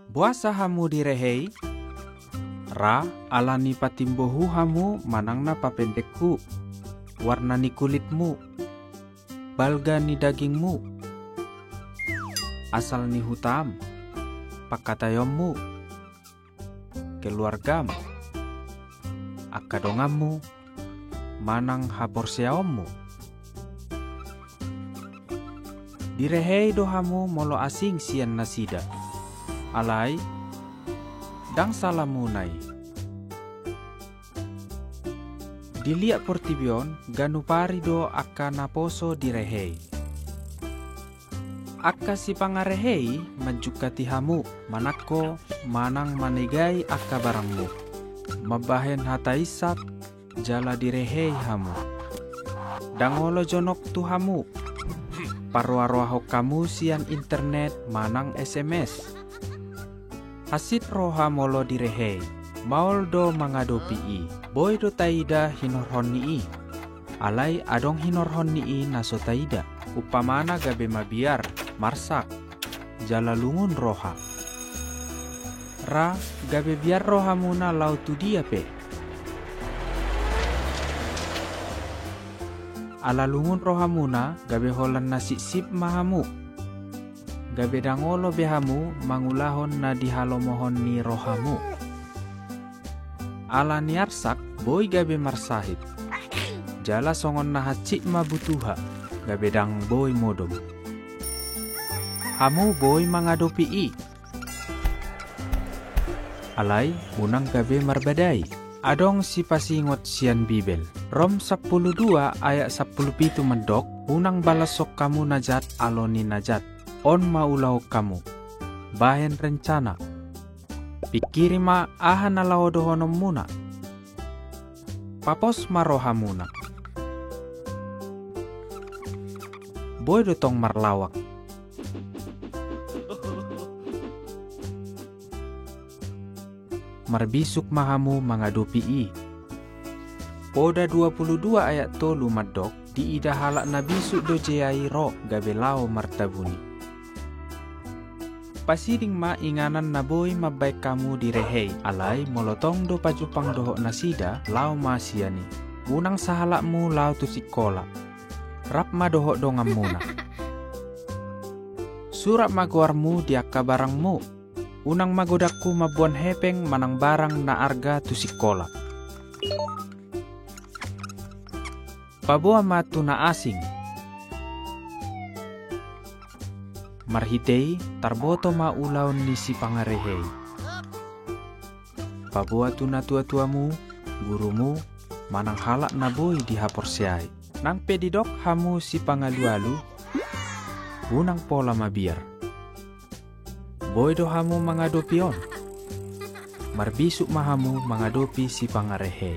Buasa hamu direhei, ra alani patimbohu hamu manang na papendekku, warna ni kulitmu, balga ni dagingmu, asal ni hutam, pakatayommu, keluargamu, akadongamu, manang haporseaommu. Direhei dohamu molo asing sian nasida, alai dang salamunai. Diliak portibion ganupari do akka naposo direhei. Akka si pangarehei majukati hamu manakko manang manegai akka barangmu. Mabahen hataisak jala direhei hamu. Dangolo jonok tu hamu. Parwaroho kamu sian internet manang SMS. Hasit roha molo direhei. Maol do mangadopi i. Boy do taida hinorhon ni i. Alai adong hinorhon ni i naso taida. Upamana gabe mabiar, marsak, jala lungun roha. Ra gabe biar roha muna lau tu dia pe. Ala lungun roha muna gabe holan nasi sip mahamu. Gabe dangolo behamu mangulahon na dihalomohon ni rohamu. Ala niarsak boy gabe marsahit. Jala songon na hacik mabutuha gabe dang boy modom. Hamu boy mangadopi i. Alai unang gabe marbadai. Adong si pasingot sian Bibel. Rom 12 ayat 17 mendok. Unang balasok kamu najat aloni najat. On maulau kamu. Bahen rencana. Pikiri ma ahan alao dohonom muna. Papos maroha muna. Boy dotong marlawak. Marbisuk mahamu mangadopi i. Poda 22 ayat tolu madok di ida halak nabisuk do jeyai ro gabe lao martabuni. Pasiding ma inganan naboy mabaik kamu direhei alai molotong do pajupang dohok nasida lao masiani. Unang sahalakmu lao tu sikola. Rap ma dohok dongam muna. Surat maguarmu diakka barangmu. Unang magodakku mabuan hepeng manang barang na arga tu sikola. Pabua matu na asing. Marhitei tarboto maulaon ni si pangarehei. Pabua tu na tua-tuamu, gurumu, manang halak na boy di haporseai. Nang pedidok hamu si pangalu-alu, unang pola mabiar. Boy do hamu mangadopi on. Marbisuk mahamu mangadopi si pangarehei.